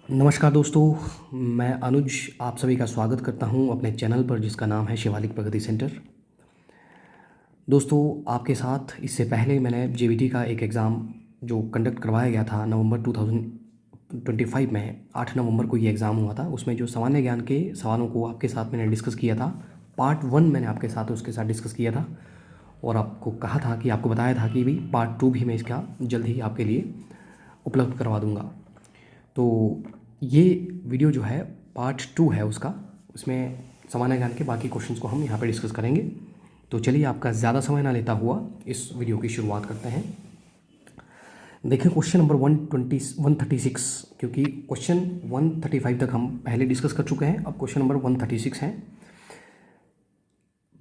नमस्कार दोस्तों, मैं अनुज आप सभी का स्वागत करता हूं अपने चैनल पर जिसका नाम है शिवालिक प्रगति सेंटर। दोस्तों, आपके साथ इससे पहले मैंने जेबीटी का एक एग्ज़ाम जो कंडक्ट करवाया गया था नवंबर 2025 में 8 नवंबर को ये एग्ज़ाम हुआ था। उसमें जो सामान्य ज्ञान के सवालों को आपके साथ मैंने डिस्कस किया था, पार्ट 1 मैंने आपके साथ उसके साथ डिस्कस किया था और आपको कहा था कि आपको बताया था कि भी पार्ट 2 भी मैं इसका जल्द ही आपके लिए उपलब्ध करवा दूँगा। तो ये वीडियो जो है पार्ट 2 है उसका। उसमें सामान्य ज्ञान के बाकी क्वेश्चंस को हम यहाँ पे डिस्कस करेंगे। तो चलिए आपका ज़्यादा समय ना लेता हुआ इस वीडियो की शुरुआत करते हैं। देखिए क्वेश्चन नंबर 136, क्योंकि क्वेश्चन 135 तक हम पहले डिस्कस कर चुके हैं। अब क्वेश्चन नंबर 136 है,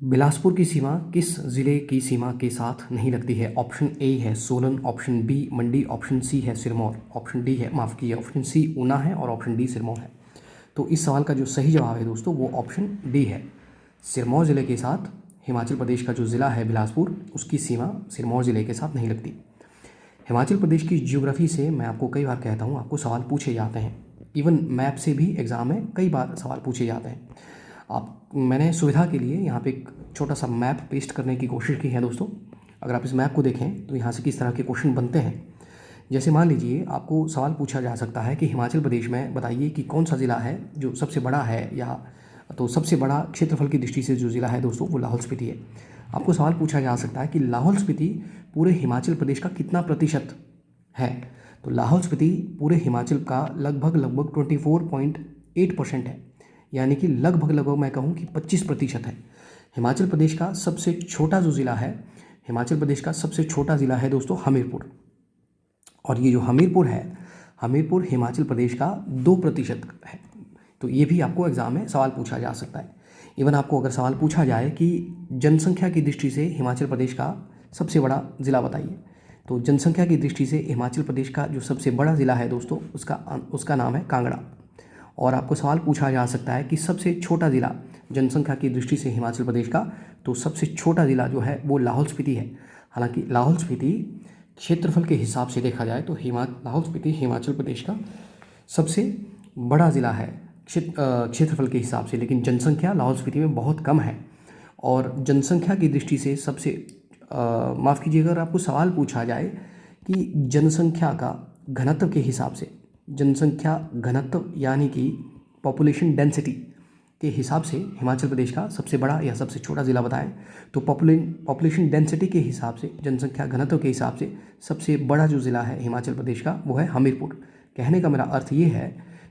बिलासपुर की सीमा किस ज़िले की सीमा के साथ नहीं लगती है? ऑप्शन ए है सोलन, ऑप्शन बी मंडी, ऑप्शन सी है सिरमौर, ऑप्शन डी है माफ़ कीजिए ऑप्शन सी ऊना है और ऑप्शन डी सिरमौर है। तो इस सवाल का जो सही जवाब है दोस्तों वो ऑप्शन डी है। सिरमौर ज़िले के साथ हिमाचल प्रदेश का जो ज़िला है बिलासपुर, उसकी सीमा सिरमौर ज़िले के साथ नहीं लगती। हिमाचल प्रदेश की ज्योग्राफी से मैं आपको कई बार कहता हूँ आपको सवाल पूछे जाते हैं, इवन मैप से भी एग्ज़ाम में कई बार सवाल पूछे जाते हैं। मैंने सुविधा के लिए यहाँ पे एक छोटा सा मैप पेस्ट करने की कोशिश की है दोस्तों। अगर आप इस मैप को देखें तो यहाँ से किस तरह के क्वेश्चन बनते हैं। जैसे मान लीजिए आपको सवाल पूछा जा सकता है कि हिमाचल प्रदेश में बताइए कि कौन सा ज़िला है जो सबसे बड़ा है, या तो सबसे बड़ा क्षेत्रफल की दृष्टि से जो ज़िला है दोस्तों वो लाहौल स्पीति है। आपको सवाल पूछा जा सकता है कि लाहौल स्पीति पूरे हिमाचल प्रदेश का कितना प्रतिशत है? तो लाहौल स्पीति पूरे हिमाचल का लगभग 24.8% है, यानी कि लगभग मैं कहूँ कि 25% है। हिमाचल प्रदेश का सबसे छोटा जो ज़िला है, हिमाचल प्रदेश का सबसे छोटा ज़िला है दोस्तों हमीरपुर। और ये जो हमीरपुर है, हमीरपुर हिमाचल प्रदेश का 2% है। तो ये भी आपको एग्ज़ाम में सवाल पूछा जा सकता है। इवन आपको अगर सवाल पूछा जाए कि जनसंख्या की दृष्टि से हिमाचल प्रदेश का सबसे बड़ा ज़िला बताइए, तो जनसंख्या की दृष्टि से हिमाचल प्रदेश का जो सबसे बड़ा ज़िला है दोस्तों उसका नाम है कांगड़ा। और आपको सवाल पूछा जा सकता है कि सबसे छोटा ज़िला जनसंख्या की दृष्टि से हिमाचल प्रदेश का, तो सबसे छोटा ज़िला जो है वो लाहौल स्पीति है। हालांकि लाहौल स्पीति क्षेत्रफल के हिसाब से देखा जाए तो लाहौल स्पीति हिमाचल प्रदेश का सबसे बड़ा ज़िला है क्षेत्रफल के हिसाब से, लेकिन जनसंख्या लाहौल स्पीति में बहुत कम है। और जनसंख्या की दृष्टि से सबसे माफ़ कीजिएगा, अगर आपको सवाल पूछा जाए कि जनसंख्या का घनत्व के हिसाब से, जनसंख्या घनत्व यानी कि पॉपुलेशन डेंसिटी के हिसाब से हिमाचल प्रदेश का सबसे बड़ा या सबसे छोटा ज़िला बताएं, तो पॉपुलेशन डेंसिटी के हिसाब से, जनसंख्या घनत्व के हिसाब से सबसे बड़ा जो ज़िला है हिमाचल प्रदेश का वो है हमीरपुर। कहने का मेरा अर्थ ये है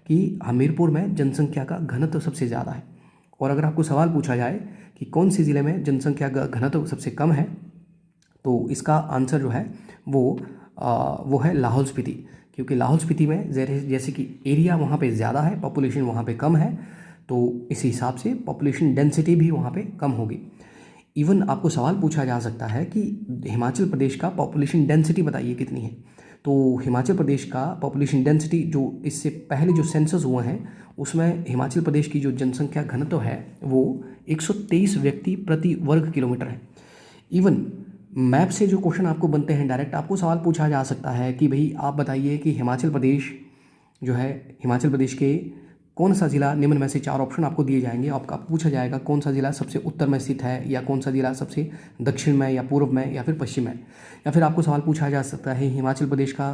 कि हमीरपुर में जनसंख्या का घनत्व सबसे ज़्यादा है। और अगर आपको सवाल पूछा जाए कि कौन से ज़िले में जनसंख्या का घनत्व सबसे कम है, तो इसका आंसर जो है वो है लाहौल स्पीति। क्योंकि लाहौल स्पीति में जैसे कि एरिया वहाँ पे ज़्यादा है, पॉपुलेशन वहाँ पे कम है, तो इस हिसाब से पॉपुलेशन डेंसिटी भी वहाँ पे कम होगी। इवन आपको सवाल पूछा जा सकता है कि हिमाचल प्रदेश का पॉपुलेशन डेंसिटी बताइए कितनी है। तो हिमाचल प्रदेश का पॉपुलेशन डेंसिटी जो इससे पहले जो सेंसस हुए हैं उसमें हिमाचल प्रदेश की जो जनसंख्या घनत्व है वो 123 व्यक्ति प्रति वर्ग किलोमीटर है। इवन मैप से जो क्वेश्चन आपको बनते हैं, डायरेक्ट आपको सवाल पूछा जा सकता है कि भाई आप बताइए कि हिमाचल प्रदेश जो है, हिमाचल प्रदेश के कौन सा ज़िला, निम्न में से 4 ऑप्शन आपको दिए जाएंगे। आपका पूछा जाएगा कौन सा ज़िला सबसे उत्तर में स्थित है, या कौन सा ज़िला सबसे दक्षिण में या पूर्व में या फिर पश्चिम में। या फिर आपको सवाल पूछा जा सकता है हिमाचल प्रदेश का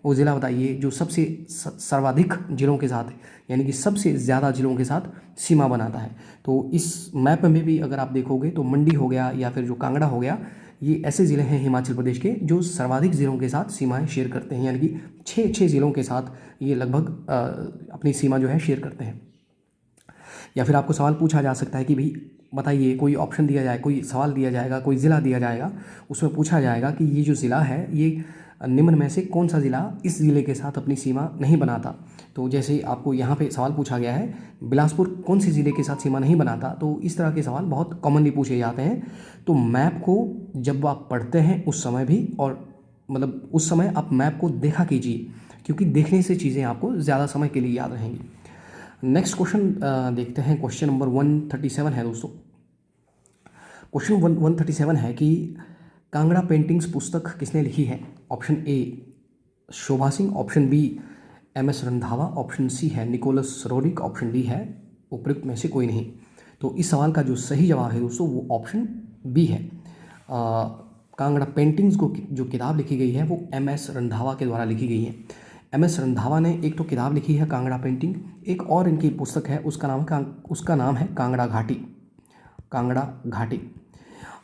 वो ज़िला बताइए जो सबसे सर्वाधिक जिलों के साथ, यानी कि सबसे ज़्यादा जिलों के साथ सीमा बनाता है। तो इस मैप में भी अगर आप देखोगे तो मंडी हो गया या फिर जो कांगड़ा हो गया, ये ऐसे ज़िले हैं हिमाचल प्रदेश के जो सर्वाधिक ज़िलों के साथ सीमाएं शेयर करते हैं, यानी कि 6 ज़िलों के साथ ये लगभग अपनी सीमा जो है शेयर करते हैं। या फिर आपको सवाल पूछा जा सकता है कि भाई बताइए, कोई ऑप्शन दिया जाए, कोई सवाल दिया जाएगा, कोई ज़िला दिया जाएगा, उसमें पूछा जाएगा कि ये जो ज़िला है ये निम्न में से कौन सा ज़िला इस ज़िले के साथ अपनी सीमा नहीं बनाता। तो जैसे आपको यहाँ पे सवाल पूछा गया है बिलासपुर कौन से ज़िले के साथ सीमा नहीं बनाता, तो इस तरह के सवाल बहुत कॉमनली पूछे जाते हैं। तो मैप को जब आप पढ़ते हैं उस समय भी, और मतलब उस समय आप मैप को देखा कीजिए, क्योंकि देखने से चीज़ें आपको ज़्यादा समय के लिए याद रहेंगी। नेक्स्ट क्वेश्चन देखते हैं। क्वेश्चन नंबर 137 है दोस्तों। क्वेश्चन 137 है कि कांगड़ा पेंटिंग्स पुस्तक किसने लिखी है? Option A Shobha Singh, option B M S Randhawa, option C है निकोलस रोरिक, ऑप्शन डी है उपयुक्त में से कोई नहीं। तो इस सवाल का जो सही जवाब है दोस्तों वो ऑप्शन बी है। कांगड़ा पेंटिंग्स को जो किताब लिखी गई है वो एम एस रंधावा के द्वारा लिखी गई है। एम एस रंधावा ने एक तो किताब लिखी है कांगड़ा पेंटिंग, एक और इनकी पुस्तक है उसका नाम है कांगड़ा घाटी, कांगड़ा घाटी।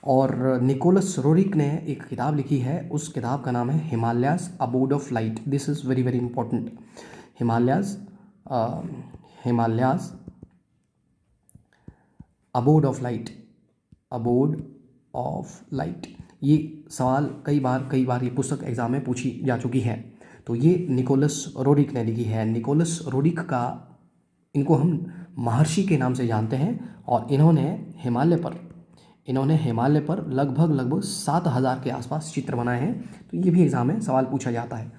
और निकोलस रोरिक ने एक किताब लिखी है, उस किताब का नाम है Himalayas abode of light. This is very very important. Himalayas abode of light, abode of light. ये सवाल कई बार ये पुस्तक एग्जाम में पूछी जा चुकी है। तो ये निकोलस रोरिक ने लिखी है। निकोलस रोरिक का, इनको हम महर्षि के नाम से जानते हैं, और इन्होंने हिमालय पर लगभग 7,000 के आसपास चित्र बनाए हैं। तो ये भी एग्ज़ाम में सवाल पूछा जाता है।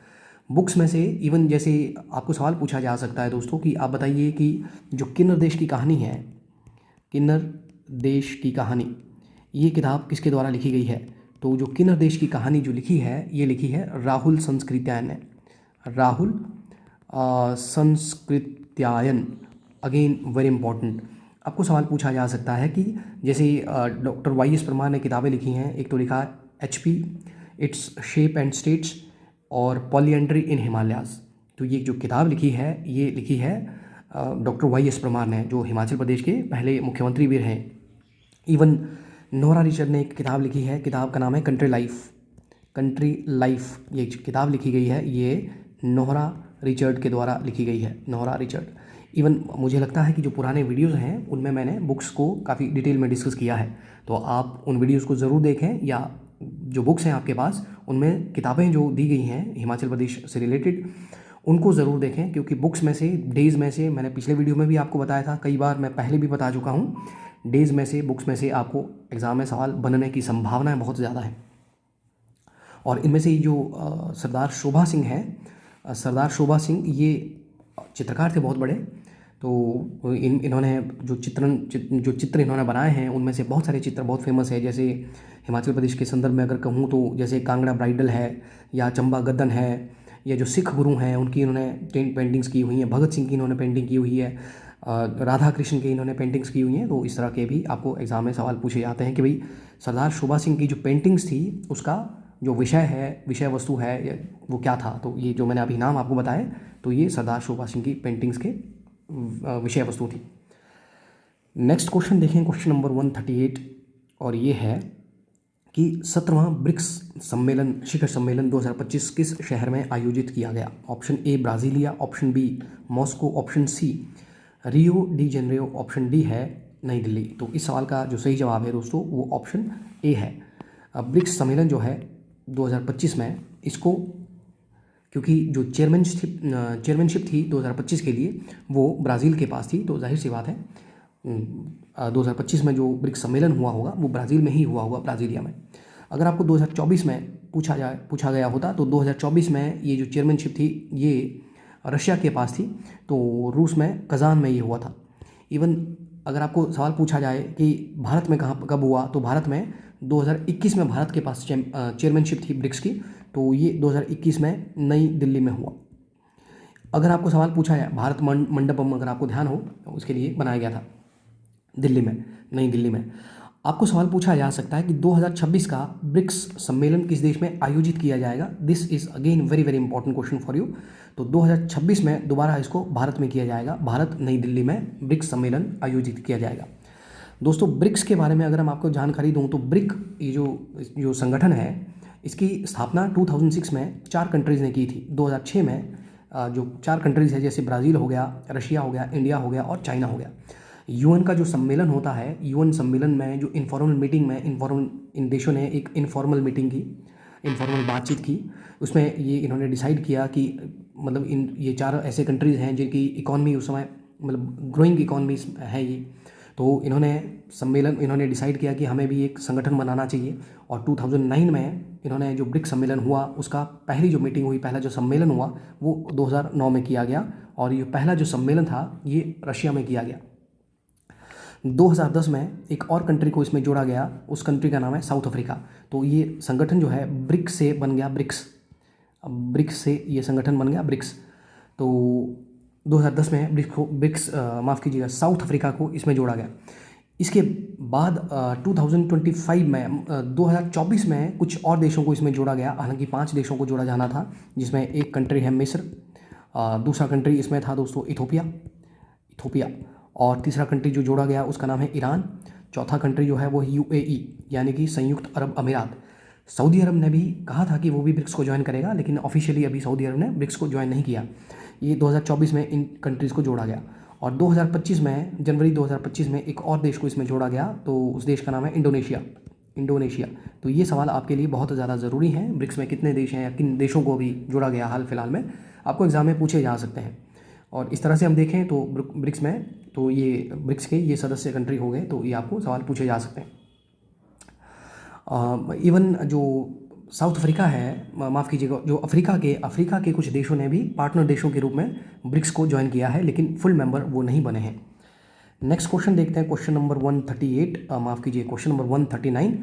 बुक्स में से इवन जैसे आपको सवाल पूछा जा सकता है दोस्तों कि आप बताइए कि जो किन्नर देश की कहानी है, किन्नर देश की कहानी, ये किताब किसके द्वारा लिखी गई है? तो जो किन्नर देश की कहानी जो लिखी है ये लिखी है राहुल संस्कृत्यायन ने। Rahul Sankrityayan, again very important. आपको सवाल पूछा जा सकता है कि जैसे डॉक्टर वाई एस परमार ने किताबें लिखी हैं, एक तो लिखा HP its shape and states और पॉलीएंड्री इन हिमालयाज। तो ये जो किताब लिखी है ये लिखी है डॉक्टर वाई एस परमार ने, जो हिमाचल प्रदेश के पहले मुख्यमंत्री भी रहे। इवन नोरा रिचर्ड ने एक किताब लिखी है, किताब का नाम है कंट्री लाइफ। ये किताब लिखी गई है, ये नोरा रिचर्ड के द्वारा लिखी गई है, नोरा रिचर्ड। इवन मुझे लगता है कि जो पुराने वीडियोज़ हैं उनमें मैंने बुक्स को काफ़ी डिटेल में डिस्कस किया है, तो आप उन वीडियोज़ को ज़रूर देखें, या जो बुक्स हैं आपके पास उनमें किताबें जो दी गई हैं हिमाचल प्रदेश से रिलेटेड उनको ज़रूर देखें। क्योंकि बुक्स में से, डेज़ में से, मैंने पिछले वीडियो में भी आपको बताया था, कई बार मैं पहले भी बता चुका हूँ, डेज़ में से, बुक्स में से आपको एग्ज़ाम में सवाल बनने की संभावनाएँ बहुत ज़्यादा है। और इनमें से जो सरदार शोभा सिंह हैं, सरदार शोभा सिंह ये चित्रकार थे बहुत बड़े। तो इन्होंने जो चित्र इन्होंने बनाए हैं उनमें से बहुत सारे चित्र बहुत फेमस है। जैसे हिमाचल प्रदेश के संदर्भ में अगर कहूँ तो जैसे कांगड़ा ब्राइडल है, या चंबा गद्दन है, या जो सिख गुरु हैं उनकी इन्होंने पेंटिंग्स की हुई हैं, भगत सिंह की इन्होंने पेंटिंग की हुई है, राधा कृष्ण की इन्होंने पेंटिंग्स की हुई हैं। तो इस तरह के भी आपको एग्ज़ाम में सवाल पूछे जाते हैं कि भाई सरदार शोभा सिंह की जो पेंटिंग्स थी उसका जो विषय वस्तु है वो क्या था। तो ये जो मैंने अभी नाम आपको बताए तो ये सरदार शोभा सिंह की पेंटिंग्स के विषय वस्तु थी। नेक्स्ट क्वेश्चन देखें, क्वेश्चन नंबर 138, और ये है कि 17वां ब्रिक्स सम्मेलन, शिखर सम्मेलन 2025 किस शहर में आयोजित किया गया? Option A Brasilia, option B Moscow, option C Rio de Janeiro, option D है नई दिल्ली। तो इस सवाल का जो सही जवाब है दोस्तों वो ऑप्शन ए है। ब्रिक्स सम्मेलन जो है 2025 में, इसको क्योंकि जो चेयरमैनशिप थी 2025 के लिए वो ब्राज़ील के पास थी, तो जाहिर सी बात है 2025 में जो ब्रिक्स सम्मेलन हुआ होगा वो ब्राज़ील में ही हुआ होगा, ब्राज़ीलिया में। अगर आपको 2024 में पूछा गया होता तो 2024 में ये जो चेयरमैनशिप थी ये रशिया के पास थी, तो रूस में कज़ान में ये हुआ था। इवन अगर आपको सवाल पूछा जाए कि भारत में कब हुआ, तो भारत में 2021 में भारत के पास चेयरमैनशिप थी ब्रिक्स की, तो ये 2021 में नई दिल्ली में हुआ। अगर आपको सवाल पूछा जाए भारत मंडपम, अगर आपको ध्यान हो, तो उसके लिए बनाया गया था दिल्ली में, नई दिल्ली में। आपको सवाल पूछा जा सकता है कि 2026 का ब्रिक्स सम्मेलन किस देश में आयोजित किया जाएगा? This is again very very important question for you. तो 2026 में दोबारा इसको भारत में किया जाएगा, भारत नई दिल्ली में ब्रिक्स सम्मेलन आयोजित किया जाएगा। दोस्तों ब्रिक्स के बारे में अगर मैं आपको जानकारी दूं तो ब्रिक ये जो संगठन है इसकी स्थापना 2006 में 4 कंट्रीज़ ने की थी। 2006 में जो 4 कंट्रीज़ है जैसे ब्राज़ील हो गया, रशिया हो गया, इंडिया हो गया और चाइना हो गया। यूएन का जो सम्मेलन होता है, यूएन सम्मेलन में जो इनफॉर्मल मीटिंग में इन देशों ने एक इनफॉर्मल मीटिंग की, इनफॉर्मल बातचीत की, उसमें ये इन्होंने डिसाइड किया कि मतलब ये 4 ऐसे कंट्रीज़ हैं जिनकी इकॉनमी उस समय मतलब ग्रोइंग इकॉनमीज है ये। तो इन्होंने डिसाइड किया कि हमें भी एक संगठन बनाना चाहिए, और 2009 में इन्होंने जो ब्रिक्स सम्मेलन हुआ उसका पहली जो मीटिंग हुई, पहला जो सम्मेलन हुआ वो 2009 में किया गया, और ये पहला जो सम्मेलन था ये रशिया में किया गया। 2010 में एक और कंट्री को इसमें जोड़ा गया, उस कंट्री का नाम है साउथ अफ्रीका। तो ये संगठन जो है ब्रिक्स से बन गया, ब्रिक्स से ये संगठन बन गया ब्रिक्स। तो 2010 में ब्रिक्स माफ़ कीजिएगा साउथ अफ्रीका को इसमें जोड़ा गया। इसके बाद 2025 में 2024 में कुछ और देशों को इसमें जोड़ा गया। हालांकि 5 देशों को जोड़ा जाना था, जिसमें एक कंट्री है मिस्र, दूसरा कंट्री इसमें था दोस्तों इथोपिया, और तीसरा कंट्री जो जोड़ा गया उसका नाम है ईरान। चौथा कंट्री जो है वो UAE यानी कि संयुक्त अरब अमीरात। सऊदी अरब ने भी कहा था कि वो भी ब्रिक्स को ज्वाइन करेगा, लेकिन ऑफिशियली अभी सऊदी अरब ने ब्रिक्स को ज्वाइन नहीं किया। ये 2024 में इन कंट्रीज़ को जोड़ा गया, और 2025 में जनवरी 2025 में एक और देश को इसमें जोड़ा गया, तो उस देश का नाम है इंडोनेशिया। तो ये सवाल आपके लिए बहुत ज़्यादा ज़रूरी है, ब्रिक्स में कितने देश हैं या किन देशों को भी जोड़ा गया हाल फिलहाल में, आपको एग्ज़ाम में पूछे जा सकते हैं। और इस तरह से हम देखें तो ब्रिक्स में, तो ये ब्रिक्स के ये सदस्य कंट्री हो गए, तो ये आपको सवाल पूछे जा सकते हैं। इवन जो साउथ अफ्रीका है, माफ़ कीजिएगा, जो अफ्रीका के कुछ देशों ने भी पार्टनर देशों के रूप में ब्रिक्स को ज्वाइन किया है, लेकिन फुल मेंबर वो नहीं बने हैं। नेक्स्ट क्वेश्चन देखते हैं, क्वेश्चन नंबर 138, माफ़ कीजिए क्वेश्चन नंबर 139।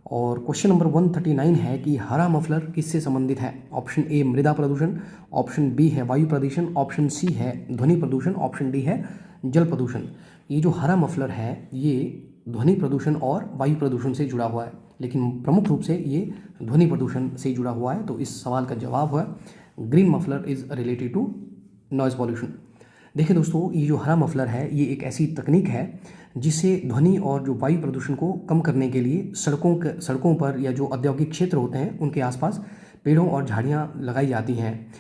और क्वेश्चन नंबर 139 है कि हरा मफलर किससे संबंधित है? ऑप्शन ए मृदा प्रदूषण, ऑप्शन बी है वायु प्रदूषण, ऑप्शन सी है ध्वनि प्रदूषण, ऑप्शन डी है जल प्रदूषण। ये जो हरा मफलर है ये ध्वनि प्रदूषण और वायु प्रदूषण से जुड़ा हुआ है, लेकिन प्रमुख रूप से ये ध्वनि प्रदूषण से जुड़ा हुआ है। तो इस सवाल का जवाब है green muffler is related to noise pollution. देखिए दोस्तों, ये जो हरा मफलर है ये एक ऐसी तकनीक है जिससे ध्वनि और जो वायु प्रदूषण को कम करने के लिए सड़कों पर या जो औद्योगिक क्षेत्र होते हैं उनके आसपास पेड़ों और झाड़ियाँ लगाई जाती हैं।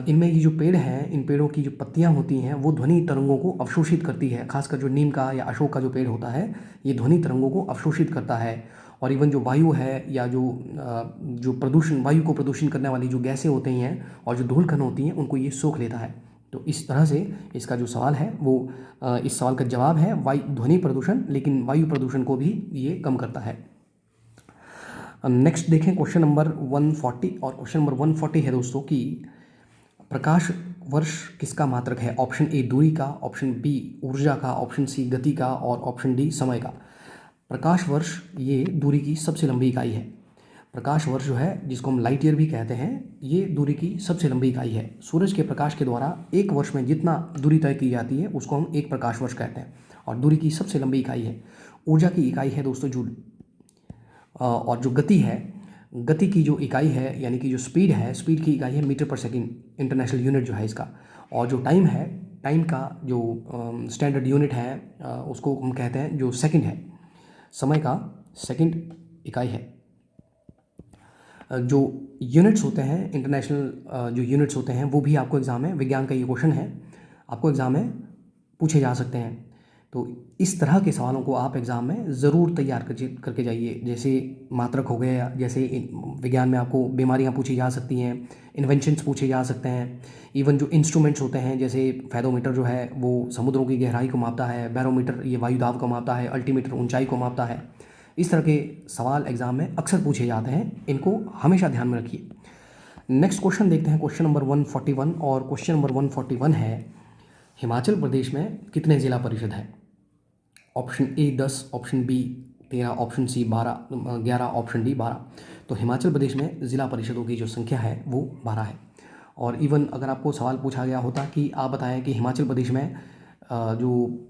इनमें ये जो पेड़ हैं, इन पेड़ों की जो पत्तियां होती हैं वो ध्वनि तरंगों को अवशोषित करती है। खासकर जो नीम का या अशोक का जो पेड़ होता है ये ध्वनि तरंगों को अवशोषित करता है। और इवन जो वायु है या जो प्रदूषण, वायु को प्रदूषण करने वाली जो गैसें होती हैं और जो धूल कण होती हैं उनको ये सोख लेता है। तो इस तरह से इसका जो सवाल है वो इस सवाल का जवाब है ध्वनि प्रदूषण, लेकिन वायु प्रदूषण को भी ये कम करता है। नेक्स्ट देखें क्वेश्चन नंबर 140, और क्वेश्चन नंबर 140 है दोस्तों कि प्रकाश वर्ष किसका मात्रक है? ऑप्शन ए दूरी का, ऑप्शन बी ऊर्जा का, ऑप्शन सी गति का, और ऑप्शन डी समय का। प्रकाश वर्ष ये दूरी की सबसे लंबी इकाई है। प्रकाश वर्ष जो है, जिसको हम लाइट ईयर भी कहते हैं, ये दूरी की सबसे लंबी इकाई है। सूरज के प्रकाश के द्वारा एक वर्ष में जितना दूरी तय की जाती है उसको हम एक प्रकाश वर्ष कहते हैं, और दूरी की सबसे लंबी इकाई है। ऊर्जा की इकाई है दोस्तों जूल। और जो गति है, गति की जो इकाई है यानी कि जो स्पीड है, स्पीड की इकाई है मीटर पर सेकंड, इंटरनेशनल यूनिट जो है इसका। और जो टाइम है, टाइम का जो स्टैंडर्ड यूनिट है उसको हम कहते हैं जो सेकंड है, समय का सेकंड इकाई है। जो यूनिट्स होते हैं, इंटरनेशनल जो यूनिट्स होते हैं वो भी आपको एग्ज़ाम में, विज्ञान का ये क्वेश्चन है, आपको एग्ज़ाम में पूछे जा सकते हैं। तो इस तरह के सवालों को आप एग्ज़ाम में ज़रूर तैयार करके जाइए। जैसे मात्रक हो गया, जैसे विज्ञान में आपको बीमारियां पूछी जा सकती हैं, इन्वेंशंस पूछे जा सकते हैं। इवन जो इंस्ट्रूमेंट्स होते हैं, जैसे फेरोमीटर जो है वो समुद्रों की गहराई को मापता है, बैरोमीटर ये वायु दाब को मापता है, अल्टीमीटर ऊंचाई को मापता है। इस तरह के सवाल एग्ज़ाम में अक्सर पूछे जाते हैं, इनको हमेशा ध्यान में रखिए। नेक्स्ट क्वेश्चन देखते हैं, क्वेश्चन नंबर 141, और क्वेश्चन नंबर 141 है हिमाचल प्रदेश में कितने ज़िला परिषद हैं? Option A 10, option B 13, option C 11, option D 12। तो हिमाचल प्रदेश में ज़िला परिषदों की जो संख्या है वो 12 है। और इवन अगर आपको सवाल पूछा गया होता कि आप बताएं कि हिमाचल प्रदेश में जो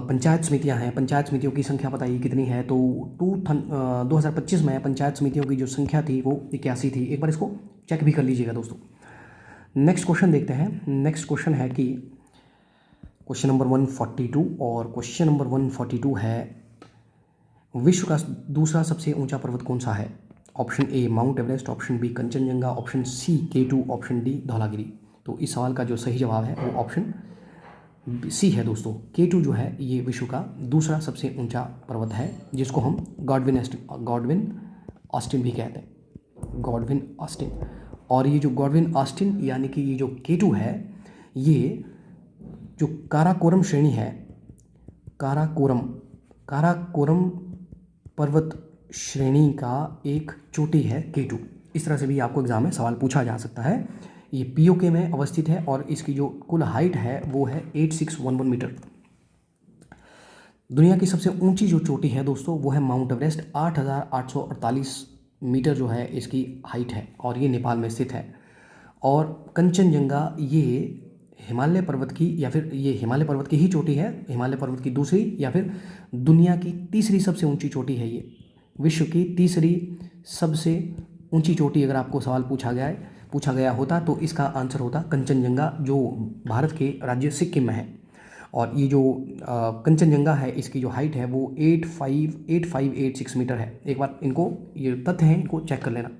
पंचायत समितियां हैं, पंचायत समितियों की संख्या बताइए कितनी है? तो 2025 में पंचायत समितियों की जो संख्या थी वो 81 थी। एक बार इसको चेक भी कर लीजिएगा दोस्तों। नेक्स्ट क्वेश्चन देखते हैं। नेक्स्ट क्वेश्चन है कि क्वेश्चन नंबर 142, और क्वेश्चन नंबर 142 है विश्व का दूसरा सबसे ऊंचा पर्वत कौन सा है? Option A Mount Everest, option B Kanchenjunga, option C K2, option D Dhaulagiri. तो इस सवाल का जो सही जवाब है वो ऑप्शन सी है दोस्तों। K2 जो है ये विश्व का दूसरा सबसे ऊंचा पर्वत है, जिसको हम गॉडविन ऑस्टिन भी कहते हैं, गॉडविन ऑस्टिन। और ये जो गॉडविन ऑस्टिन यानी कि ये जो K2 है, ये जो काराकोरम श्रेणी है, काराकोरम पर्वत श्रेणी का एक चोटी है K2। इस तरह से भी आपको एग्जाम में सवाल पूछा जा सकता है। ये POK में अवस्थित है और इसकी जो कुल हाइट है वो है 8611 मीटर। दुनिया की सबसे ऊंची जो चोटी है दोस्तों वो है माउंट एवरेस्ट, 8848 मीटर जो है इसकी हाइट है और ये नेपाल में स्थित है। और कंचनजंगा ये हिमालय पर्वत की, या फिर ये हिमालय पर्वत की ही चोटी है, हिमालय पर्वत की दूसरी या फिर दुनिया की तीसरी सबसे ऊंची चोटी है ये। विश्व की तीसरी सबसे ऊंची चोटी अगर आपको सवाल पूछा गया होता तो इसका आंसर होता कंचनजंगा, जो भारत के राज्य सिक्किम में है। और ये जो कंचनजंगा है इसकी जो हाइट है वो 8586 मीटर है। एक बार इनको, ये तथ्य हैं, इनको चेक कर लेना।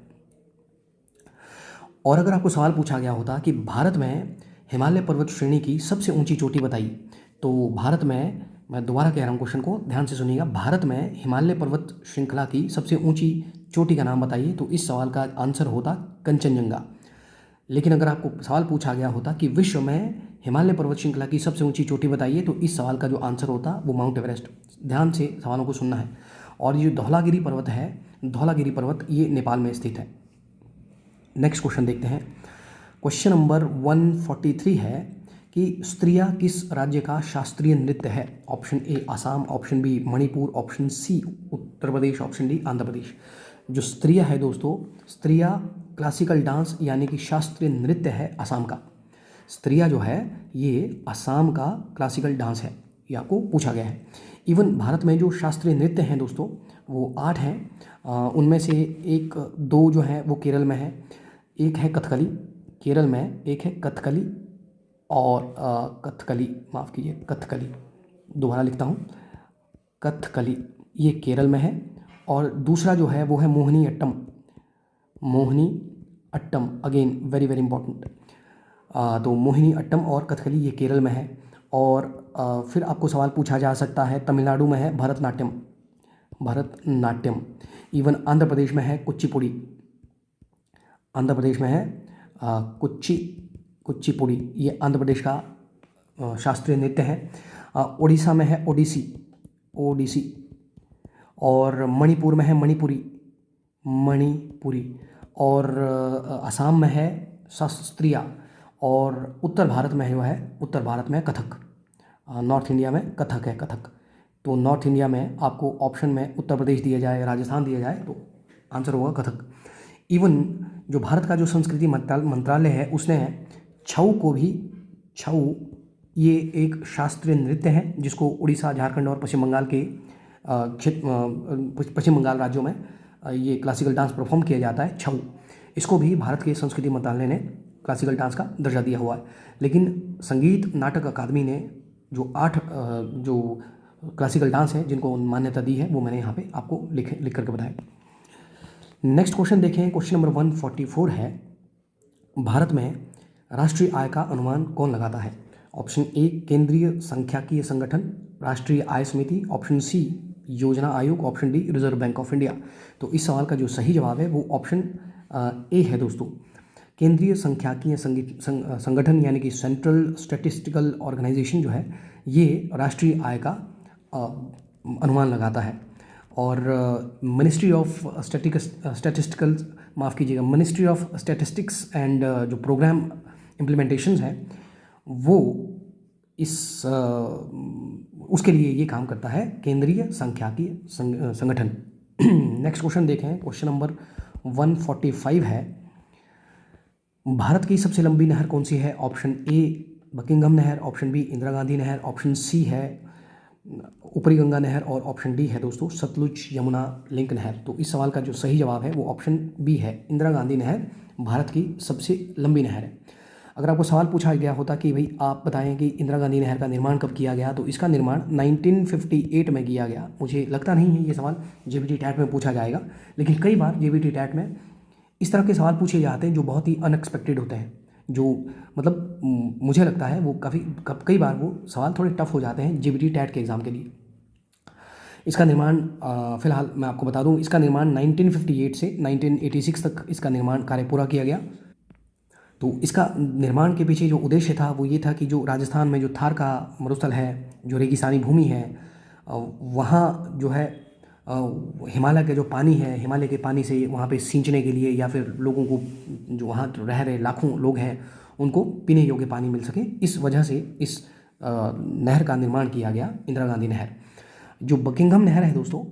और अगर आपको सवाल पूछा गया होता कि भारत में हिमालय पर्वत श्रेणी की सबसे ऊंची चोटी बताइए, तो भारत में, मैं दोबारा कह रहा हूँ क्वेश्चन को ध्यान से सुनिएगा, भारत में हिमालय पर्वत श्रृंखला की सबसे ऊंची चोटी का नाम बताइए, तो इस सवाल का आंसर होता कंचनजंगा। लेकिन अगर आपको सवाल पूछा गया होता कि विश्व में हिमालय पर्वत श्रृंखला की सबसे ऊंची चोटी बताइए, तो इस सवाल का जो आंसर होता वो माउंट एवरेस्ट। ध्यान से सवालों को सुनना है। और ये जो धौलागिरी पर्वत है, धौलागिरी पर्वत ये नेपाल में स्थित है। नेक्स्ट क्वेश्चन देखते हैं। क्वेश्चन नंबर 143 है कि स्त्रिया किस राज्य का शास्त्रीय नृत्य है? Option A Assam, option B Manipur, option C Uttar Pradesh, option D Andhra Pradesh. जो स्त्रिया है दोस्तों, स्त्रिया क्लासिकल डांस यानी कि शास्त्रीय नृत्य है असम का। स्त्रिया जो है ये असम का क्लासिकल डांस है, ये आपको पूछा गया है। इवन भारत में जो शास्त्रीय नृत्य हैं दोस्तों वो 8 हैं। उनमें से एक दो जो है वो केरल में है। एक है कथकली केरल में, एक है कथकली और कथकली, माफ़ कीजिए कथकली, दोबारा लिखता हूँ, कथकली ये केरल में है। और दूसरा जो है वो है Mohiniyattam. Mohiniyattam again very very important. तो मोहिनी अट्टम और कथकली ये केरल में है। और फिर आपको सवाल पूछा जा सकता है, तमिलनाडु में है भरतनाट्यम, भरतनाट्यम। इवन आंध्र प्रदेश में है कुचिपुड़ी, आंध्र प्रदेश में है कुचिपुड़ी, ये आंध्र प्रदेश का शास्त्रीय नृत्य है। उड़ीसा में है ओडिसी, ओडिसी। और मणिपुर में है मणिपुरी, मणिपुरी। और असम में है शास्त्रीय। और उत्तर भारत में जो है, उत्तर भारत में कथक। नॉर्थ इंडिया में कथक है, कथक। तो नॉर्थ इंडिया में आपको ऑप्शन में उत्तर प्रदेश दिया जाए, राजस्थान दिया जाए, तो आंसर होगा कथक। इवन जो भारत का जो संस्कृति मंत्रालय है उसने छऊ को भी, छऊ ये एक शास्त्रीय नृत्य है जिसको उड़ीसा, झारखंड और पश्चिम बंगाल के पश्चिम बंगाल राज्यों में ये क्लासिकल डांस परफॉर्म किया जाता है, छऊ। इसको भी भारत के संस्कृति मंत्रालय ने क्लासिकल डांस का दर्जा दिया हुआ है। लेकिन संगीत नाटक अकादमी ने जो 8 जो क्लासिकल डांस है जिनको मान्यता दी है वो मैंने यहाँ पे आपको लिख करके बताया। नेक्स्ट क्वेश्चन देखें। क्वेश्चन नंबर 144 है, भारत में राष्ट्रीय आय का अनुमान कौन लगाता है? ऑप्शन ए केंद्रीय सांख्यिकीय संगठन, राष्ट्रीय आय समिति, ऑप्शन सी योजना आयोग, option D reserve bank of India. तो इस सवाल का जो सही जवाब है वो ऑप्शन ए है दोस्तों। केंद्रीय सांख्यिकीय संगठन यानी कि सेंट्रल स्टैटिस्टिकल ऑर्गेनाइजेशन जो है ये राष्ट्रीय आय का अनुमान लगाता है। और मिनिस्ट्री ऑफ स्टैटिस्टिकल, माफ़ कीजिएगा, मिनिस्ट्री ऑफ स्टैटिस्टिक्स एंड जो प्रोग्राम इम्प्लीमेंटेशंस है वो इस उसके लिए ये काम करता है, केंद्रीय सांख्यिकीय संगठन। नेक्स्ट क्वेश्चन देखें। क्वेश्चन नंबर 145 है, भारत की सबसे लंबी नहर कौन सी है? ऑप्शन ए बकिंघम नहर, ऑप्शन बी इंदिरा गांधी नहर, ऑप्शन सी है ऊपरी गंगा नहर, और ऑप्शन डी है दोस्तों सतलुज यमुना लिंक नहर। तो इस सवाल का जो सही जवाब है वो ऑप्शन बी है, इंदिरा गांधी नहर भारत की सबसे लंबी नहर है। अगर आपको सवाल पूछा गया होता कि भाई आप बताएं कि इंदिरा गांधी नहर का निर्माण कब किया गया, तो इसका निर्माण 1958 में किया गया। मुझे लगता नहीं है ये सवाल जेबीटी टैट में पूछा जाएगा, लेकिन कई बार जेबीटी टैट में इस तरह के सवाल पूछे जाते हैं जो बहुत ही अनएक्सपेक्टेड होते हैं, जो मतलब मुझे लगता है वो कई बार वो सवाल थोड़े टफ हो जाते हैं जेबीटी टैट के एग्ज़ाम के लिए। इसका निर्माण फ़िलहाल मैं आपको बता दूं, इसका निर्माण 1958 से 1986 तक इसका निर्माण कार्य पूरा किया गया। तो इसका निर्माण के पीछे जो उद्देश्य था वो ये था कि जो राजस्थान में जो थार का मरुस्थल है, जो रेगिस्तानी भूमि है, वहाँ जो है हिमालय के जो पानी है, हिमालय के पानी से वहाँ पे सींचने के लिए, या फिर लोगों को जो वहाँ रह रहे लाखों लोग हैं उनको पीने योग्य पानी मिल सके, इस वजह से इस नहर का निर्माण किया गया, इंदिरा गांधी नहर। जो बकिंघम नहर है दोस्तों,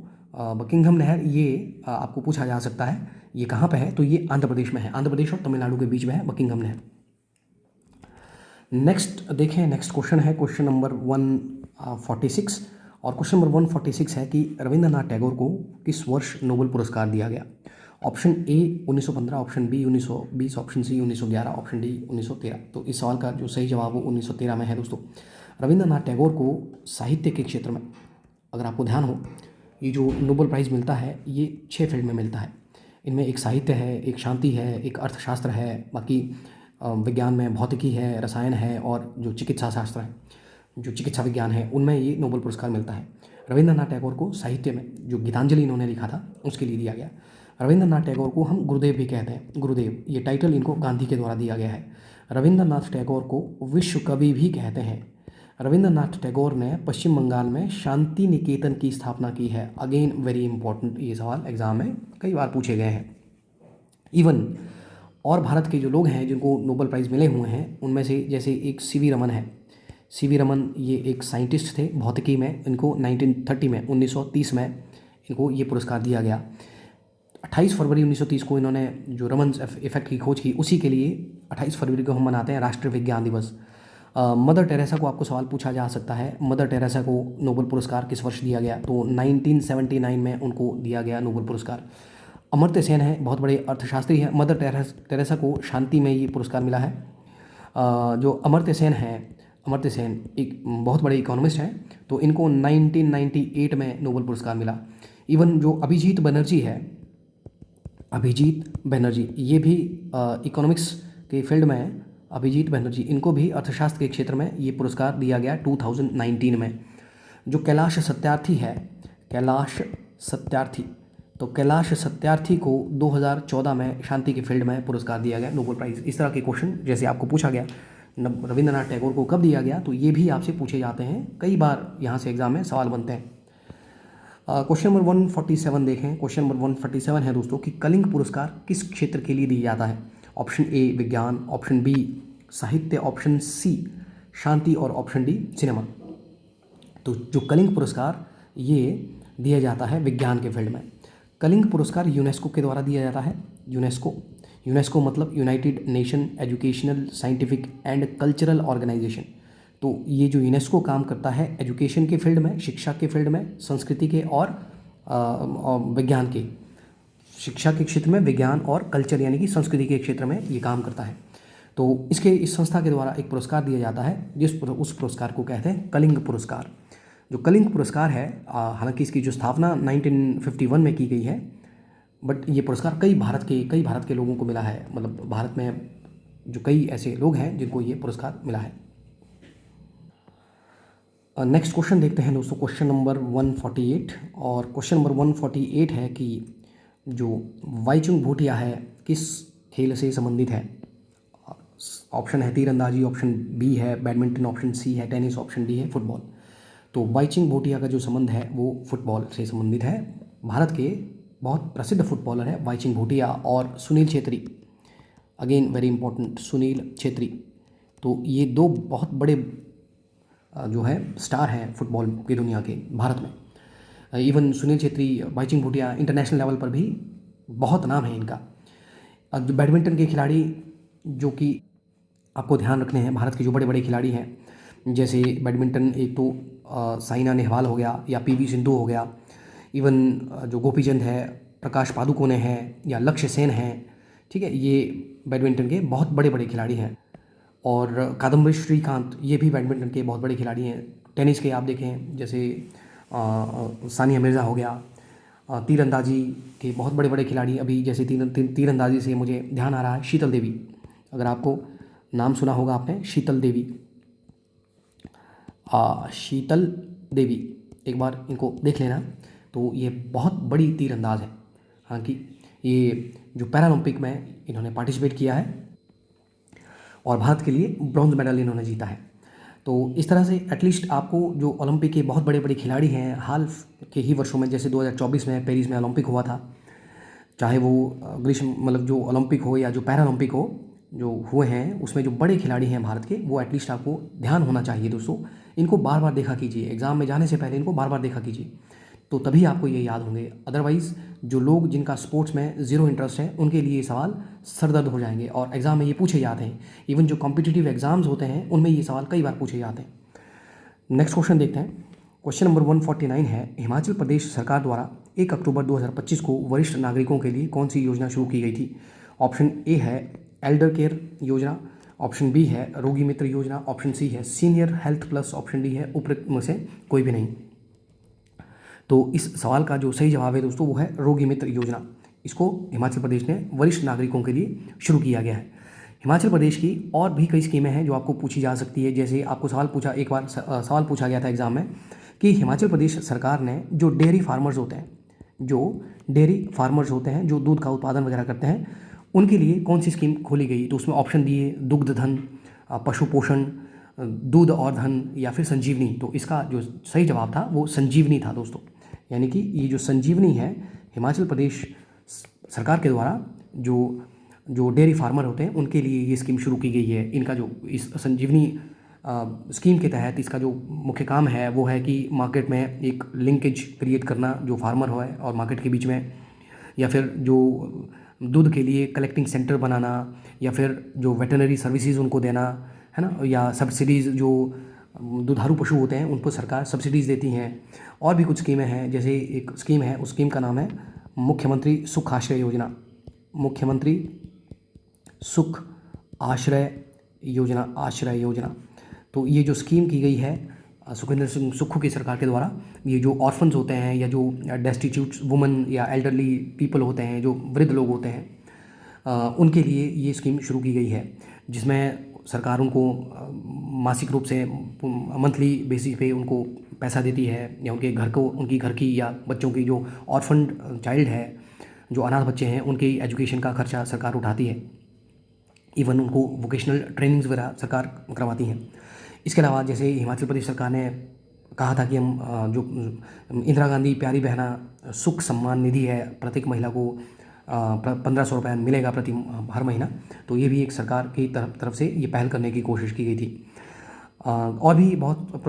बकिंघम नहर ये आपको पूछा जा सकता है ये कहाँ पे है? तो ये आंध्र प्रदेश में है, आंध्र प्रदेश और तमिलनाडु के बीच में है बकिंघम नहर। नेक्स्ट देखें, नेक्स्ट क्वेश्चन है क्वेश्चन नंबर 146, और क्वेश्चन नंबर 146 है कि रविंद्रनाथ टैगोर को किस वर्ष नोबेल पुरस्कार दिया गया? Option A 1915, option B 1920, option C 1911, option D 1913। तो इस सवाल का जो सही जवाब वो 1913 में है दोस्तों। रविंद्रनाथ टैगोर को साहित्य के क्षेत्र में, अगर आपको ध्यान हो, ये जो नोबेल प्राइज़ मिलता है ये 6 फील्ड में मिलता है। इनमें एक साहित्य है, एक शांति है, एक अर्थशास्त्र है, बाकी विज्ञान में भौतिकी है, रसायन है, और जो चिकित्सा शास्त्र है, जो चिकित्सा विज्ञान है, उनमें ये नोबेल पुरस्कार मिलता है। रविंद्रनाथ टैगोर को साहित्य में जो गीतांजलि इन्होंने लिखा था उसके लिए दिया गया। रविंद्रनाथ टैगोर को हम गुरुदेव भी कहते हैं, गुरुदेव, ये टाइटल इनको गांधी के द्वारा दिया गया है। रविंद्रनाथ टैगोर को विश्व कवि भी कहते हैं। रविंद्रनाथ टैगोर ने पश्चिम बंगाल में शांति निकेतन की स्थापना की है। अगेन वेरी इंपॉर्टेंट, ये सवाल एग्जाम में कई बार पूछे गए हैं। इवन और भारत के जो लोग हैं जिनको नोबेल प्राइज़ मिले हुए हैं उनमें से जैसे एक सीवी रमन है। सीवी रमन ये एक साइंटिस्ट थे भौतिकी में, इनको 1930 में 1930 में इनको ये पुरस्कार दिया गया। 28 फरवरी 1930 को इन्होंने जो रमन इफेक्ट की खोज की, उसी के लिए 28 फरवरी को हम मनाते हैं राष्ट्रीय विज्ञान दिवस। मदर टेरेसा को आपको सवाल पूछा जा सकता है, मदर टेरेसा को नोबेल पुरस्कार किस वर्ष दिया गया? तो 1979 में उनको दिया गया नोबेल पुरस्कार। अमर्त्य सेन है, बहुत बड़े अर्थशास्त्री हैं। मदर टेरेसा को शांति में ये पुरस्कार मिला है। जो अमर्त्य सेन है, अमर्त्य सेन एक बहुत बड़े इकोनॉमिस्ट हैं, तो इनको 1998 में नोबेल पुरस्कार मिला। इवन जो अभिजीत बनर्जी है, अभिजीत बनर्जी, ये भी इकोनॉमिक्स के फील्ड में, अभिजीत बनर्जी, इनको भी अर्थशास्त्र के क्षेत्र में ये पुरस्कार दिया गया 2019 में। जो कैलाश सत्यार्थी है, कैलाश सत्यार्थी, तो कैलाश सत्यार्थी को 2014 में शांति के फील्ड में पुरस्कार दिया गया नोबेल प्राइज़। इस तरह के क्वेश्चन जैसे आपको पूछा गया रविंद्रनाथ टैगोर को कब दिया गया, तो ये भी आपसे पूछे जाते हैं, कई बार यहाँ से एग्जाम में सवाल बनते हैं। क्वेश्चन नंबर 147 देखें, क्वेश्चन नंबर 147 है दोस्तों कि कलिंग पुरस्कार किस क्षेत्र के लिए दिया जाता है? ऑप्शन ए विज्ञान, ऑप्शन बी साहित्य, ऑप्शन सी शांति, और ऑप्शन डी सिनेमा। तो जो कलिंग पुरस्कार ये दिया जाता है विज्ञान के फील्ड में। कलिंग पुरस्कार यूनेस्को के द्वारा दिया जाता है। यूनेस्को मतलब united nation educational scientific and cultural organisation. तो ये जो यूनेस्को काम करता है एजुकेशन के फील्ड में, शिक्षा के फील्ड में, संस्कृति के और विज्ञान के, शिक्षा के क्षेत्र में, विज्ञान और कल्चर यानी कि संस्कृति के क्षेत्र में ये काम करता है। तो इस संस्था के द्वारा एक पुरस्कार दिया जाता है उस पुरस्कार को कहते हैं कलिंग पुरस्कार। जो कलिंग पुरस्कार है, हालांकि इसकी जो स्थापना 1951 में की गई है, बट ये पुरस्कार कई भारत के लोगों को मिला है। मतलब भारत में जो कई ऐसे लोग हैं जिनको ये पुरस्कार मिला है। नेक्स्ट क्वेश्चन देखते हैं दोस्तों, क्वेश्चन नंबर 148, और क्वेश्चन नंबर 148 है कि जो वाईचुंग भूटिया है किस खेल से संबंधित है? ऑप्शन है तीरंदाजी, ऑप्शन बी है बैडमिंटन, ऑप्शन सी है टेनिस, ऑप्शन डी है फुटबॉल। तो वाईचुंग भूटिया का जो संबंध है वो फुटबॉल से संबंधित है। भारत के बहुत प्रसिद्ध फुटबॉलर है वाईचुंग भूटिया और Sunil Chhetri. Again very important, Sunil Chhetri. तो ये दो बहुत बड़े जो है स्टार हैं फुटबॉल की दुनिया के भारत में। Even Sunil Chhetri, Baichung Bhutia international level पर भी बहुत नाम है इनका। जो बैडमिंटन के खिलाड़ी जो कि आपको ध्यान रखने हैं, भारत के जो बड़े बड़े खिलाड़ी हैं, जैसे बैडमिंटन एक तो साइना नेहवाल हो गया या पीवी सिंधु हो गया, इवन जो गोपीचंद है, प्रकाश पादुकोणे हैं या लक्ष्य सेन हैं, ठीक है, ये बैडमिंटन के बहुत बड़े बड़े खिलाड़ी हैं। और कादम्बरी श्रीकांत, ये भी बैडमिंटन के बहुत बड़े खिलाड़ी हैं। टेनिस के आप देखें जैसे सानिया मिर्ज़ा हो गया। तीरंदाजी के बहुत बड़े बड़े खिलाड़ी, अभी जैसे तीरंदाजी से मुझे ध्यान आ रहा है शीतल देवी, अगर आपको नाम सुना होगा आपने, शीतल देवी, शीतल देवी, एक बार इनको देख लेना। तो ये बहुत बड़ी तीरंदाज है। हालांकि ये जो पैरालंपिक में इन्होंने पार्टिसिपेट किया है और भारत के लिए ब्रॉन्ज मेडल इन्होंने जीता है। तो इस तरह से एटलीस्ट आपको जो ओलंपिक के बहुत बड़े बड़े खिलाड़ी हैं हाल के ही वर्षों में, जैसे 2024 में पेरिस में ओलंपिक हुआ था, चाहे वो ग्रीष्म मतलब जो ओलंपिक हो या जो पैरालंपिक हो, जो हुए हैं उसमें जो बड़े खिलाड़ी हैं भारत के, वो एटलीस्ट आपको ध्यान होना चाहिए दोस्तों। इनको बार बार देखा कीजिए, एग्ज़ाम में जाने से पहले इनको बार बार देखा कीजिए। तो तभी आपको ये याद होंगे। अदरवाइज़ जो लोग जिनका स्पोर्ट्स में ज़ीरो इंटरेस्ट है उनके लिए ये सवाल सरदर्द हो जाएंगे और एग्ज़ाम में ये पूछे जाते हैं। इवन जो कॉम्पिटिटिव एग्ज़ाम्स होते हैं उनमें ये सवाल कई बार पूछे जाते हैं। नेक्स्ट क्वेश्चन देखते हैं। क्वेश्चन नंबर 149 है, हिमाचल प्रदेश सरकार द्वारा 1 अक्टूबर 2025 को वरिष्ठ नागरिकों के लिए कौन सी योजना शुरू की गई थी? ऑप्शन ए है एल्डर केयर योजना, ऑप्शन बी है रोगी मित्र योजना, ऑप्शन सी है senior health plus, option D है उपरोक्त में से कोई भी नहीं। तो इस सवाल का जो सही जवाब है दोस्तों वो है रोगी मित्र योजना। इसको हिमाचल प्रदेश ने वरिष्ठ नागरिकों के लिए शुरू किया गया है। हिमाचल प्रदेश की और भी कई स्कीमें हैं जो आपको पूछी जा सकती है। जैसे आपको एक बार सवाल पूछा गया था एग्ज़ाम में कि हिमाचल प्रदेश सरकार ने जो डेयरी फार्मर्स होते हैं जो दूध का उत्पादन वगैरह करते हैं उनके लिए कौन सी स्कीम खोली गई? तो उसमें ऑप्शन दिए दुग्ध धन, पशु पोषण, दूध और धन या फिर संजीवनी। तो इसका जो सही जवाब था वो संजीवनी था दोस्तों। यानी कि ये जो संजीवनी है हिमाचल प्रदेश सरकार के द्वारा जो डेयरी फार्मर होते हैं उनके लिए ये स्कीम शुरू की गई है। इनका जो इस संजीवनी स्कीम के तहत इसका जो मुख्य काम है वो है कि मार्केट में एक लिंकेज क्रिएट करना जो फार्मर हो है और मार्केट के बीच में, या फिर जो दूध के लिए कलेक्टिंग सेंटर बनाना, या फिर जो वेटरनरी सर्विसेज उनको देना है ना, या सब्सिडीज़ जो दुधारू पशु होते हैं उन पर सरकार सब्सिडीज़ देती हैं। और भी कुछ स्कीमें हैं, जैसे एक स्कीम है उस स्कीम का नाम है मुख्यमंत्री सुख आश्रय योजना। मुख्यमंत्री सुख आश्रय योजना। तो ये जो स्कीम की गई है सुखविंदर सिंह सुक्खू की सरकार के द्वारा, ये जो ऑर्फन्स होते हैं या जो डेस्टिट्यूट वुमन या एल्डरली पीपल होते हैं, जो वृद्ध लोग होते हैं, उनके लिए ये स्कीम शुरू की गई है, जिसमें सरकार उनको मासिक रूप से मंथली बेसिस पे उनको पैसा देती है, या उनकी घर की या बच्चों की जो ऑर्फन चाइल्ड है, जो अनाथ बच्चे हैं, उनकी एजुकेशन का खर्चा सरकार उठाती है। इवन उनको वोकेशनल ट्रेनिंग्स वगैरह सरकार करवाती हैं। इसके अलावा जैसे हिमाचल प्रदेश सरकार ने कहा था कि हम जो इंदिरा गांधी प्यारी बहना सुख सम्मान निधि है, प्रत्येक महिला को 1500 रुपये मिलेगा प्रति हर महीना। तो ये भी एक सरकार की तरफ से ये पहल करने की कोशिश की गई थी। और भी बहुत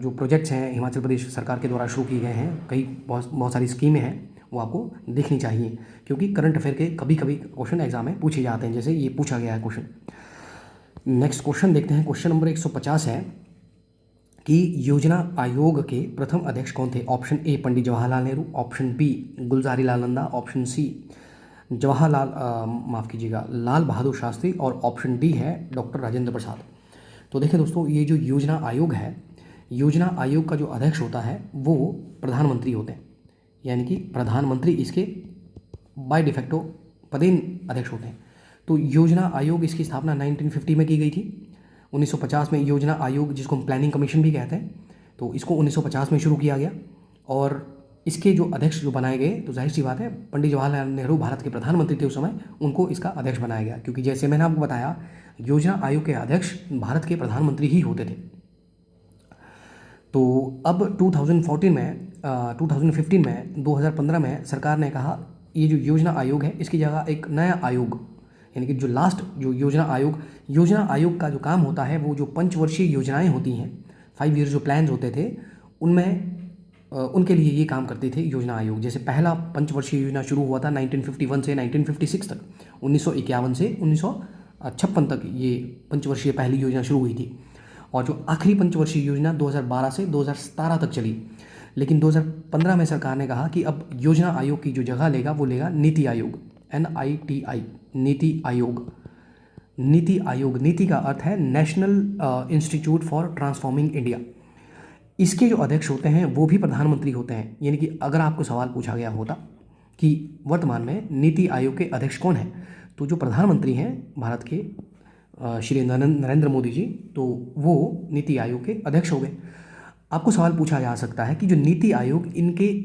जो प्रोजेक्ट्स हैं हिमाचल प्रदेश सरकार के द्वारा शुरू किए गए हैं, बहुत सारी स्कीमें हैं, वो आपको देखनी चाहिए, क्योंकि करंट अफेयर के कभी कभी क्वेश्चन एग्जाम में पूछे जाते हैं, जैसे ये पूछा गया है क्वेश्चन। नेक्स्ट क्वेश्चन देखते हैं। क्वेश्चन नंबर 150 है कि योजना आयोग के प्रथम अध्यक्ष कौन थे? Option A Pandit Jawaharlal Nehru, option B Gulzarilal Nanda, option C Lal Bahadur Shastri, और ऑप्शन डी है डॉक्टर राजेंद्र प्रसाद। तो देखिए दोस्तों, ये जो योजना आयोग है, योजना आयोग का जो अध्यक्ष होता है वो प्रधानमंत्री होते हैं। यानी कि प्रधानमंत्री इसके बाय डिफेक्टो पदेन अध्यक्ष होते हैं। तो योजना आयोग इसकी स्थापना 1950 में की गई थी। 1950 में योजना आयोग, जिसको हम प्लानिंग कमीशन भी कहते हैं, तो इसको 1950 में शुरू किया गया। और इसके जो अध्यक्ष जो बनाए गए, तो जाहिर सी बात है पंडित जवाहरलाल नेहरू भारत के प्रधानमंत्री थे उस समय, उनको इसका अध्यक्ष बनाया गया, क्योंकि जैसे मैंने आपको बताया योजना आयोग के अध्यक्ष भारत के प्रधानमंत्री ही होते थे। तो अब 2015 में सरकार ने कहा ये जो योजना आयोग है इसकी जगह एक नया आयोग, यानी कि जो लास्ट जो योजना आयोग का जो काम होता है, वो जो पंचवर्षीय योजनाएं होती हैं, 5 ईयर्स जो प्लान्स होते थे, उनमें उनके लिए ये काम करते थे योजना आयोग। जैसे पहला पंचवर्षीय योजना शुरू हुआ था 1951 से 1956 तक, 1951 से 1956 तक ये पंचवर्षीय पहली योजना शुरू हुई थी। और जो आखिरी पंचवर्षीय योजना 2012 से 2017 तक चली। लेकिन 2015 में सरकार ने कहा कि अब योजना आयोग की जो जगह लेगा वो लेगा नीति आयोग, NITI, नीति आयोग। नीति का अर्थ है national institute for transforming India. इसके जो अध्यक्ष होते हैं वो भी प्रधानमंत्री होते हैं। यानी कि अगर आपको सवाल पूछा गया होता कि वर्तमान में नीति आयोग के अध्यक्ष कौन है, तो जो प्रधानमंत्री हैं भारत के श्री नरेंद्र मोदी जी, तो वो नीति आयोग के अध्यक्ष हो गए। आपको सवाल पूछा जा सकता है कि जो नीति आयोग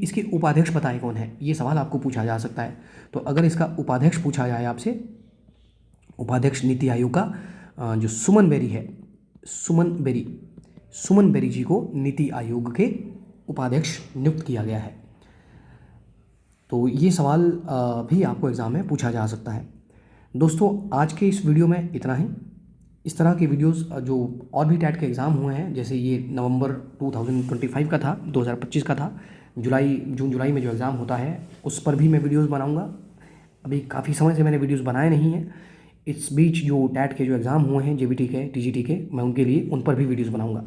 इसके उपाध्यक्ष बताए कौन है, ये सवाल आपको पूछा जा सकता है। तो अगर इसका उपाध्यक्ष पूछा जाए आपसे, उपाध्यक्ष नीति आयोग का जो सुमन बेरी जी को नीति आयोग के उपाध्यक्ष नियुक्त किया गया है। तो ये सवाल भी आपको एग्ज़ाम में पूछा जा सकता है। दोस्तों, आज के इस वीडियो में इतना ही। इस तरह के वीडियोस जो और भी टैट के एग्ज़ाम हुए हैं, जैसे ये नवंबर 2025 का था, 2025 का था, जून जुलाई में जो एग्ज़ाम होता है उस पर भी मैं वीडियोस बनाऊंगा। अभी काफ़ी समय से मैंने वीडियोस बनाए नहीं हैं। इस बीच जो टैट के जो एग्ज़ाम हुए हैं, जेबीटी के, टीजीटी के, मैं उनके लिए उन पर भी वीडियोस बनाऊंगा।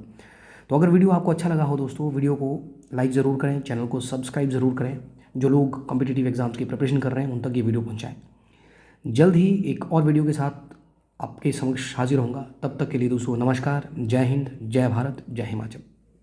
तो अगर वीडियो आपको अच्छा लगा हो दोस्तों, वीडियो को लाइक ज़रूर करें, चैनल को सब्सक्राइब ज़रूर करें। जो लोग कॉम्पिटिटिव एग्ज़ाम्स की प्रिपरेशन कर रहे हैं उन तक ये वीडियो पहुँचाएँ। जल्द ही एक और वीडियो के साथ आपके समक्ष हाजिर होऊंगा। तब तक के लिए दोस्तों नमस्कार, जय हिंद, जय भारत, जय हिमाचल।